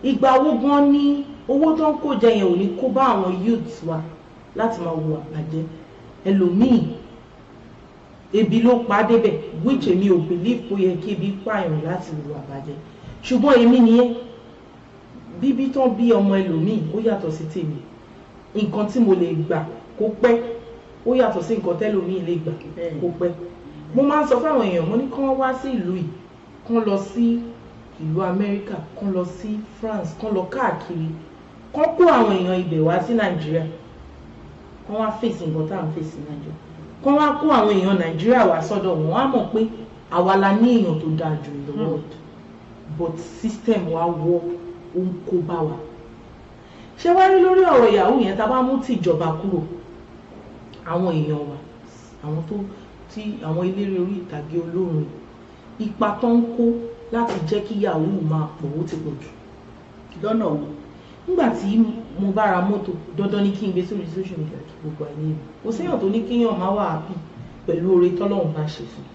ìgbà wo gan ni owó tó ń kó jẹ yẹn ò ní kó bá àwọn youths wa láti máa wo àbàjẹ́ ẹlòmíì ebi ló pa débẹ̀ which èmi ò believe kó yẹ kí ebi pààyàn láti wo àbàjẹ́ ṣùgbọ́n èmi nìyẹn bíbí tán bí ọmọ ẹlòmíì ó yàtọ̀ sí tèmi nǹkan tí mo lè gbà kó pẹ́ ó yàtọ̀ sí nǹkan tẹ́lòmíì lè gbà kó pẹ́ mo máa ń sọ fáwọn èèyàn mo ní kán wá sí ìlú yìí kán lọ sí ìlú Amẹ́ríkà kán lọ sí France kán lọ káàkiri kán kó àwọn èèyàn ibẹ̀ wá sí Nàìjíríà kán wá fèsì nǹkan tá à ń fèsì Nàìjíríà kán wá kó àwọn èèyàn Nàìjíríà wá sọ́dọ̀ wọn á mọ̀ pé àwa la ní èèyàn tó dáa jù in the world but system wa wọ ó ń kó bá wa ṣé wá rí lórí ọ̀rọ̀ yahoo yẹn tá a bá mú ti ìjọba kúrò àwọn èèyàn wa àwọn tó tí àwọn eléré orí ìtàgé olórin ipa tó ń kó láti jẹ́ kí yahoo máa pọ̀ ó ti pọ̀ jù. lọ́nà wo. nígbà tí mo bá ra mọ́tò dandan ní kí n gbé sórí social media kí gbogbo ayé mi kò séèyàn tó ní kéèyàn máa wà happy pẹ̀lú oore tọ́lọ́run bá ṣe fún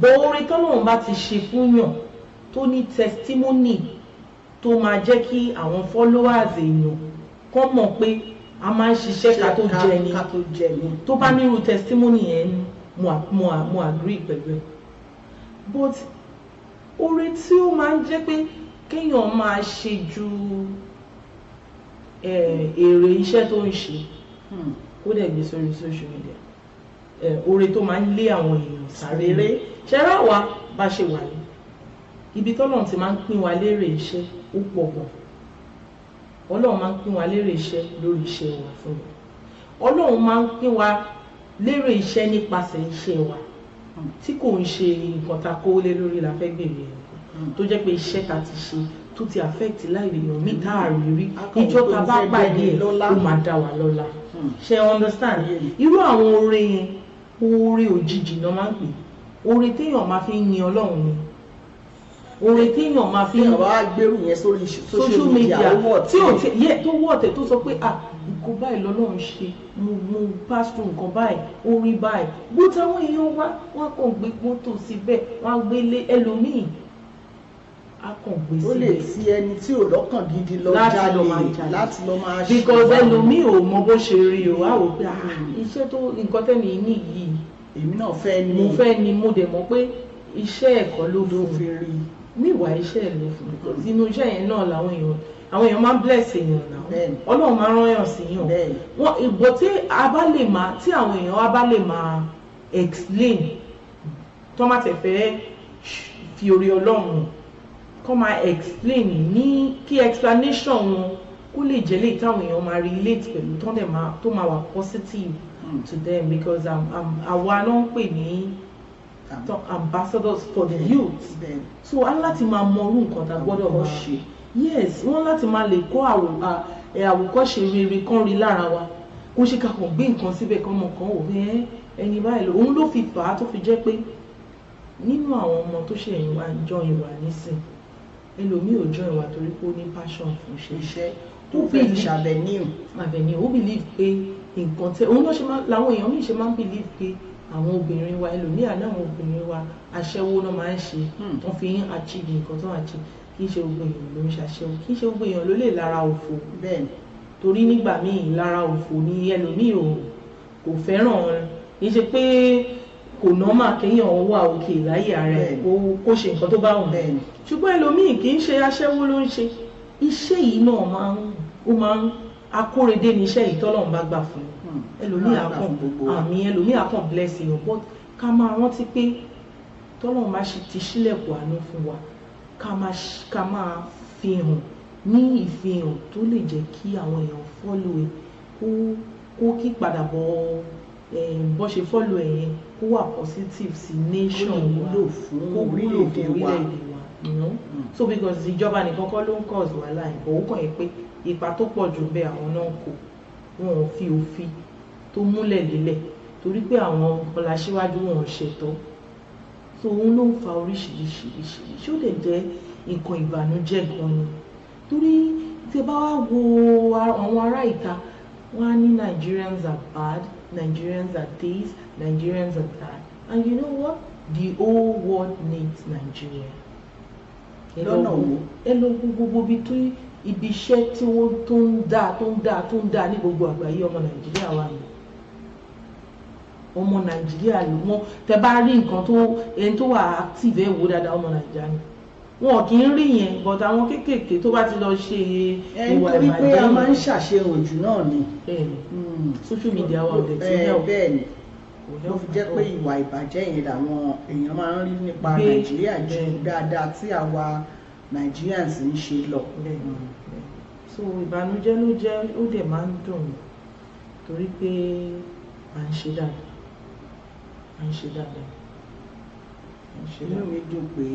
bó oore tọ́lọ́run bá ti ṣe fún yàn tó ní testimony tó máa jẹ́ kí àwọn followers èèyàn kọ́ mọ̀ pé a máa ń ṣiṣẹ́ ká tó jẹ ni tó bá nírú testimony yẹn mo agree pẹ̀lú ẹ̀ but oore tí ó máa ń jẹ́ pé kéèyàn máa ṣe ju èrè iṣẹ́ tó ń ṣe kó dẹ̀ gbé sórí social media oore tó máa ń lé àwọn èèyàn sáré ṣẹ́rá wa bá ṣe wà ní ibi tọ́lọ́run ti máa ń pín wa lérè iṣẹ́ ó pọ̀ gan ọlọ́run máa ń pín wa lérè iṣẹ́ lórí iṣẹ́ wa fún wa ọlọ́run máa ń pín wa lérè iṣẹ́ nípasẹ̀ iṣẹ́ wa tí kò ń ṣe nǹkan ta kó lé lórí la fẹ́ gbèrè nǹkan tó jẹ́ pé iṣẹ́ ta ti ṣe tó ti affect láì èèyàn mí tá a rí rí ìjọ ta bá pàdé ẹ̀ ó máa dá wa lọ́lá ṣe understand irú àwọn oore yẹn oore òjijì náà máa ń pè oore téèyàn máa fi ń yin ọlọ́run ni oore téèyàn máa fi ń wá gbèrú yẹn sórí social media tí ò tí yẹ tó wọ́ọ̀tẹ̀ tó sọ pé nǹkan báyìí lọ́lọ́run ṣe mo pass through nǹkan báyìí orí báyìí bó táwọn èèyàn wá kàn gbé mọ́tò síbẹ̀ wọ́n á gbélé ẹlòmíì á kàn gbé síbẹ̀. ó lè fi ẹni tí ò lọ́kàn gidi lọ jalè láti lọ máa ṣe. because ẹlòmíì ò mọ bó ṣe rí o á wò pé iṣẹ́ tó nǹkan tẹ́ni ní yìí èmi náà fẹ́ ni mo fẹ́ ni mo dẹ̀ mọ̀ pé iṣẹ́ ẹ̀kọ́ ló fi rí níwà iṣẹ́ ẹ̀ ló fún mi inú iṣẹ́ yẹn náà làwọn èèyàn máa ń bless èèyàn náà ọlọ́run máa ń rányàn sí yàn wọn ìbò tí àwọn èèyàn wa bá lè máa explain tó má tẹ̀ fẹ́ fi orí ọlọ́run kó máa explain ní kí explanation wọn kó lè jẹ́ lè táwọn èèyàn máa relate pẹ̀lú tó máa wà positive to them because àwa náà ń pè ní ambassadors for the youth so wọ́n láti máa mọ orú nǹkan tá a gbọ́dọ̀ máa ṣe yes wọ́n láti máa lè kó àwòkọ́ṣe rere kan rí lára wa kó ṣe ká kàn gbé nǹkan síbẹ̀ kan mọ̀ kan wò pé ẹni báyìí lọ òun ló fi fà á tó fi jẹ́ pé nínú àwọn ọmọ tó ṣe ìwà jọ ìwà nísìn ẹlòmíì ò jọ ìwà torí pé ó ní passion fún iṣẹ́ tó fẹ́ ṣàbẹ̀níù ó believe pé nǹkan tẹ òun làwọn èèyàn míì ṣe máa ń believe pé àwọn obìnrin wa ẹlòmíà náà àwọn obìnrin wa aṣẹ́wó náà máa ń ṣe wọ́n fi ń achieve nǹkan tó ń achieve kì í ṣe gbogbo èèyàn ló ń ṣaṣẹ́wó kì í ṣe gbogbo èèyàn ló lè lára òfò bẹ́ẹ̀ torí nígbà míì lára òfò ni ẹlòmíì kò fẹ́ràn kì í ṣe pé kò nọ́mà kéèyàn wà òkè láyé ara ẹ̀ kó ṣe nǹkan tó bá wù bẹ́ẹ̀ ṣùgbọ́n ẹlòmíì kì í ṣe aṣẹ́wó ló ń ṣe iṣẹ́ yìí náà máa ń akórèdé ní iṣẹ́ yìí tọ́lọ́run bá gbà fún ẹlòmíì àkàn bless èèyàn but ká máa rántí pé tọ́lọ́run bá ti ṣílẹ̀kùn àánú fún wa ká máa fi hàn ní ìfihàn tó lè jẹ́ kí àwọn èèyàn follow ẹ̀ kó kí padà bó ṣe follow ẹ̀ yẹn kó wà positive sí nation wa kó wúlò fún orílẹ̀-èdè wa so because ìjọba nìkan kọ́ ló ń cause wàhálà ẹ̀ bọ̀ ó kàn yẹ pé ipa tó pọ̀ jù bẹ́ẹ̀ àwọn náà kò wọn ò fi òfin tó múlẹ̀ lélẹ̀ torí pé àwọn ọ̀làṣíwájú wọn ò ṣètò so òun ló ń fa oríṣiríṣi ó lè jẹ́ nǹkan ìbànújẹ́ gan ni torí tí ẹ bá wá wo àwọn ará ìta wọn á ní Nigerians are bad Nigerians are this Nigerians are that and you know what the whole world needs Nigeria lọ́nà wo ẹ lọ gbogbo bí tó ibi iṣẹ́ tí wọ́n tó ń dá ní gbogbo àgbáyé ọmọ Nàìjíríà wà ní ọmọ Nàìjíríà ló wọ́n tẹ bá rí nǹkan ẹni tó wà active ẹ̀ wò dáadáa ọmọ Nàìjíríà ni wọn kì í rí yẹn but àwọn kéékèèké tó bá ti lọ ṣe ìwà ìbàjẹ́ nítorí pé a máa ń ṣàṣehàn jù náà ni social media wa ò dẹ̀ tí ó bẹ́ẹ̀ ni ló fi jẹ́ pé ìwà ìbàjẹ́ yẹn làwọn èèyàn máa ń rí nípa Nàìjíríà ju dáadáa tí àwa Nigerians ń ṣe lọ. so ìbànújẹ́ ló jẹ́ ó dẹ̀ máa ń dùn torí pé à ń ṣe dáadáa inú mi dùn pé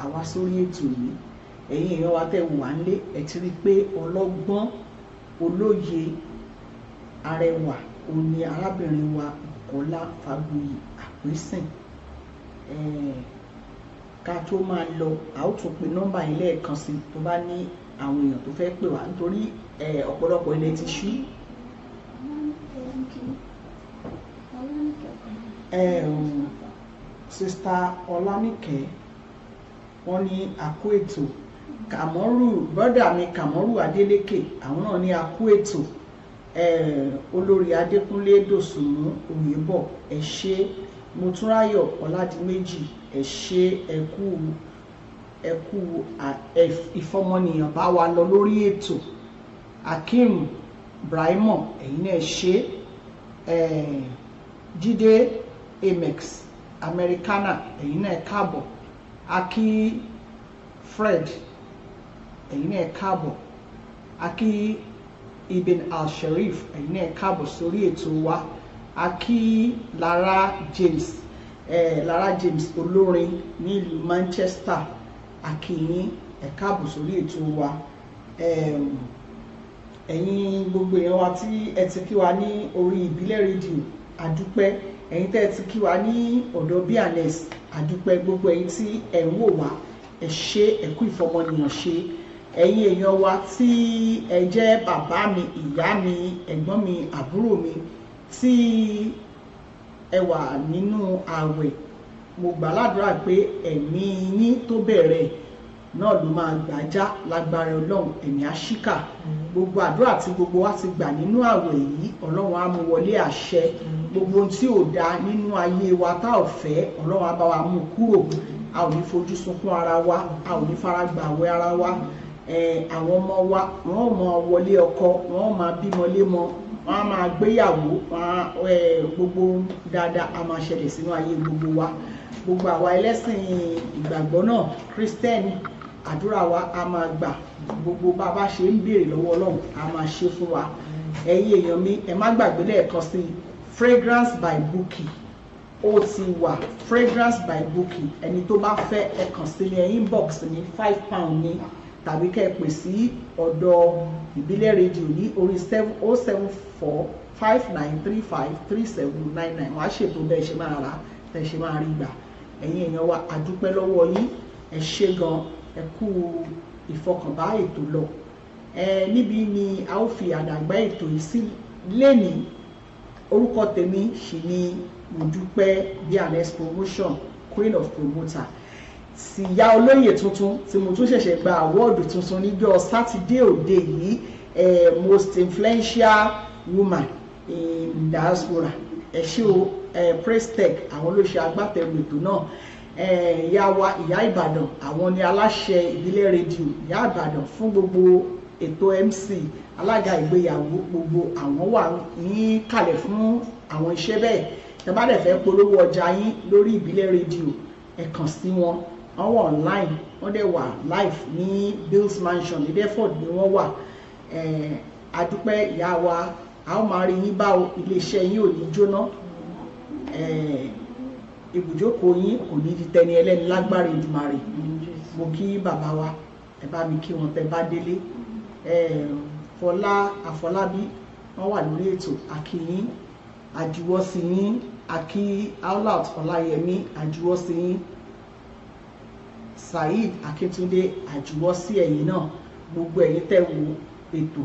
àwa sórí ètò yìí ẹ̀yin èèyàn wa tẹ̀ wà nílé ẹ̀ ti rí i pé ọlọ́gbọ́n olóye arẹwà òun ni arábìnrin wa Bùkọ́lá Fágbuyì Àpésìn. Ká tó máa lọ a ó tún pe nọ́mbà yìí lẹ́ẹ̀kan sí tó bá ní àwọn èèyàn tó fẹ́ pè wá nítorí ọ̀pọ̀lọpọ̀ ilẹ̀ ti ṣú. Sista Ọlánìkẹ́ wọ́n ní àkó ètò. Kàmọ́rù brọ́dà mi Kàmọ́rù Adélékè àwọn náà ní àkó ètò. Olórí Adékúnlé Dòsùnmú Oyèbọ̀ ẹ ṣé. Motúnráyọ̀ Ọládìméjì ẹ ṣé, ẹ kú ìfọmọnìyàn bá wa lọ lórí ètò. Akeem Brahimo ẹ̀yin náà ṣé. Jídé Amex Americana ẹ̀yin náà káàbọ̀. Aki Fred ẹ̀yin náà káàbọ̀. Aki Ibn Al-Sharif ẹ̀yin náà káàbọ̀ sórí ètò wa. Aki Lara James olórin ní ìlú Manchester akíyín ẹ káàbọ̀ sórí ètò wa. Ẹ̀yin gbogbo èèyàn wa tí ẹ ti kí wa ní orí ìbílẹ̀ rédíò àdúpẹ́. Ẹ̀yin tẹ́ ẹ ti kí wa ní ọ̀dọ̀ Bíànẹ́s àdúpẹ́. Gbogbo ẹ̀yin tí ẹ ń wò wá ẹ ṣé, ẹ kú ìfọmọnìyàn ṣe. Ẹ̀yin èèyàn wa tí ẹ jẹ́ bàbá mi, ìyá mi, ẹ̀gbọ́n mi, àbúrò mi tí ẹ wà nínú ààwẹ̀, mo gbàládùra pé ẹ̀mí yín tó bẹ̀rẹ̀ náà ló máa gbàjá lágbára Ọlọ́run, ẹ̀mí àṣíkà. Gbogbo àdúrà tí gbogbo wa ti gbà nínú ààwẹ̀ yìí Ọlọ́run á mú wọlé àṣẹ. Gbogbo ohun tí ò dáa nínú ayé wa tá ò fẹ́ Ọlọ́run á bá wa mú kúrò. A ò ní fojú sunkún ara wa, a ò ní fara gbààwẹ̀ ara wa. Àwọn ọmọ wa wọ́n ò máa wọlé ọkọ, wọ́n ò máa bímọ lémọ, wọ́n á máa gbéyàwó, gbogbo dáadáa a máa ṣẹlẹ̀ sínú ayé gbogbo wa. Gbogbo àwa ẹlẹ́sìn ìgbàgbọ́ náà Kristẹni àdúrà wa a máa gbà. Gbogbo bá a bá ṣe ń béèrè lọ́wọ́ Ọlọ́run a máa ṣe fún wa. Ẹ̀yin èèyàn mi ẹ má gbàgbé lẹ́ẹ̀kan sí Fragrance by Bukky ó ti wà. Fragrance by Bukky ẹni tó bá fẹ́ ẹ kàn sí ní inbox ní £5 ní tàbí kẹ́ ẹ pè sí ọ̀dọ̀ ìbílẹ̀ rédíò ní orí 074 5935 3799. Wọ́n á ṣètò bẹ́ẹ̀ ṣe máa rà tẹ́ ṣe máa rí gbà. Ẹ̀yin èèyàn wa àdúpẹ́ lọ́wọ́ yín, ẹ ṣé gan, ẹ kú ìfọkànbá ètò lọ. Níbi ni a ó fi àdàgbà ètò yìí sí lénìí. Orúkọ tèmi sì ni Modúpẹ́ Bíànẹ́s Promotion, Queen of Promoter. Síyá olóyè tuntun tí mo tún ṣẹ̀ṣẹ̀ gba àwọ́ọ̀dù tuntun níjọ́ sátidé òde yìí, most influential woman in diaspora. Ẹ ṣé o, Praise Tech àwọn ló ṣe agbátẹrù ètò náà. Ìyá wa ìyá Ìbàdàn àwọn ni aláṣẹ ìbílẹ̀ rédíò ìyá Ìbàdàn fún gbogbo ètò MC alága ìgbéyàwó gbogbo àwọn wà ní kalẹ̀ fún àwọn iṣẹ́ bẹ́ẹ̀. Tẹ́ bá dẹ̀ fẹ́ polówó ọjà yín lórí ìbílẹ̀ rédíò ẹ kàn sí wọn. Wọ́n wà online, wọ́n dẹ̀ wà live ní Bills Mansion ní Deptford ni wọ́n wà. Adúpẹ́ ìyá wa, a ó máa rí yín bá iléeṣẹ́ yín ò ní jóná. Ibùjókòó yín kò ní di tẹni ẹlẹ́ni lágbára Èdùmàrè. Mo kí bàbá wa ẹ bá mi kí wọn tẹ́ bá délé. Fọlá Àfọlábí wọ́n wà lórí ètò akíyín àjùwọ́sí yín, akí Aulat Ọláyẹmí àjùwọ́sí yín, Saheed Akíntúndé àjùwọ́sí ẹ̀yin náà. Gbogbo ẹ̀yin tẹ́ wo ètò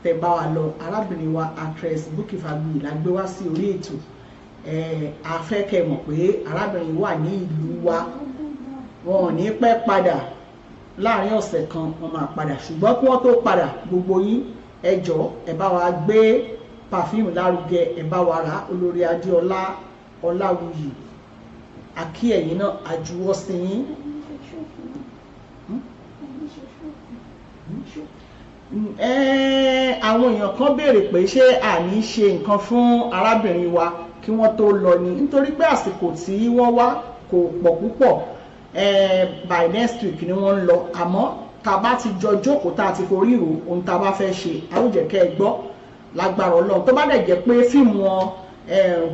tẹ́ bá wa lọ. Arábìnrin wa actress Bukky Fágbuyì la gbé wá sí orí ètò. A fẹ́ kẹ́ mọ̀ pé arábìnrin wà ní ìlú wa, wọn ò ní pẹ́ padà, láàrin ọ̀sẹ̀ kan wọ́n máa padà. Ṣùgbọ́n kí wọ́n tó padà gbogbo yín ẹ jọ̀ọ́ ẹ bá wa gbé perfume lárugẹ, ẹ bá wa rà. Olórí Adéọlá Ọláwuyì akí ẹ̀yin náà àjùwọ́sí yín. Àwọn èèyàn kan béèrè pé ṣé àní ṣe nǹkan fún arábìnrin wa kí wọ́n tó lọ ni, nítorí pé àsìkò tí wọ́n wá kò pọ̀ púpọ̀. By next week ni wọ́n ń lọ, àmọ́ tá bá ti jọ jókòó tá ti forí ìrò ohun tá bá fẹ́ ṣe a ó jẹ́ kẹ́ ẹ gbọ́ lágbára Ọlọ́run. Tó bá dẹ̀ jẹ́ pé fíìmù wọn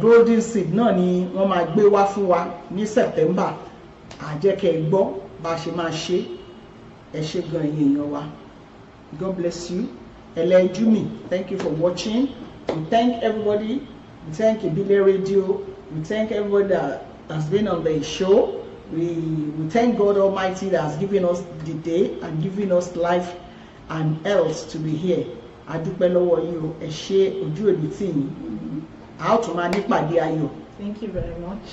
Golden Seed náà ni wọ́n máa gbé wá fún wa ní September, a jẹ́ kẹ́ ẹ gbọ́ bá ṣe máa ṣe. Ẹ ṣé gan ẹ̀yin èèyàn wa, God bless you. Elejumi, thank you for watching. We thank everybody. We thank Ibile Radio. We thank everybody that has been on the show. We thank God Almighty that has given us the day and given us life and health to be here. Adúpẹ́ lọ́wọ́ yín o, ẹ ṣé ojú òní tì yín. A ó tún máa nípàdé ayọ̀. Thank you very much.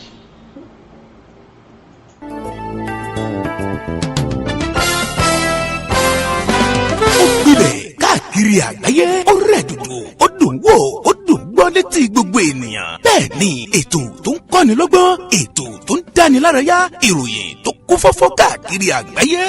Ó gbilẹ̀ káàkiri àgbáyé, ó rẹ̀ dùdù, ó dùn wò, ó dùn gbọ́ létí gbogbo ènìyàn. Bẹ́ẹ̀ ni ètò tó ń kọ́ni lọ́gbọ́n, ètò tó ń dáni lárayá, ìròyìn tó kún fọ́fọ́ káàkiri àgbáyé.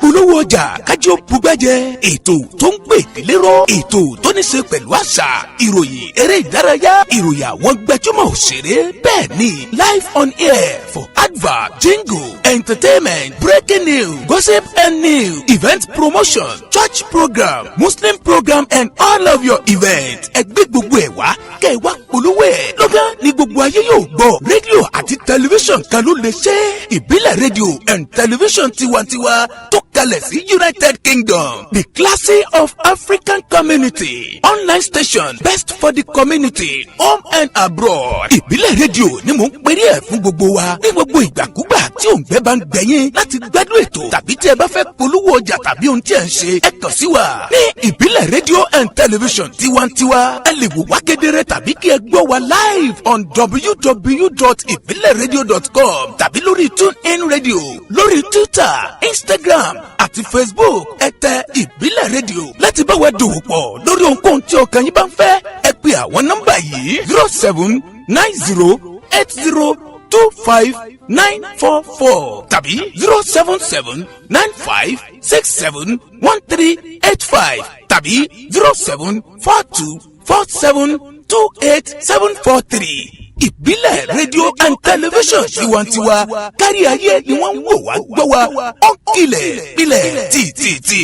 Polówó ọjà kájí ó bugbẹ́jẹ, ètò tó ń pè délérò, ètò tó ní ṣe pẹ̀lú àṣà, ìròyìn eré ìdárayá, ìròyìn àwọn gbajúmọ̀ òṣèré. Bẹ́ẹ̀ ni live on air for advert, jingle, entertainment, breaking news, gossip and news, event promotion, church program, Muslim program and all of your events. Ẹgbẹ́ gbogbo ẹ̀ wá kẹ́ ẹ wá polówó ẹ̀. Lọ́gán ni gbogbo ayé yóò gbọ́. Rédíò àti tẹlifíṣàn kan ló lè ṣe. Ìbílẹ̀ rédíò and tẹlifíṣàn tiwantiwa tó kalẹ̀ sí United Kingdom, the classy of African community, online station best for the community, home and abroad. Ìbílẹ̀ rédíò ni mò ń pèrè ẹ̀ fún gbogbo wa ní gbogbo ìgbàkúgbà tí òǹgbẹ́ bá ń gbẹ̀yìn láti gbádùn ètò tàbí tí ẹ bá fẹ́ polówó ọjà tàbí ohun tí ẹ ń ṣe, ẹ kàn sí wa ní Ìbílẹ̀ rédíò and television tiwantiwa. Ẹ lè wò wá kedere tàbí kí ẹ gbọ́ wa live on www.ibileradio.com tàbí lórí TuneIn Radio, lórí Twitter, Instagram àti Facebook. Ẹ tẹ Ìbílẹ̀ rédíò láti bá wa dòwò pọ̀ lórí ohunkóhun tí ọkàn yín bá ń fẹ́. Ẹ pe àwọn nọ́mbà yìí 0790802594 tàbí 07795671385 tàbí 07424728743. Ìbílẹ̀ rédíò and television tiwantiwa kárí ayé ni wọ́n ń wò wá gbọ́ wa ó ń kilẹ̀ pilẹ̀ tìtìtì.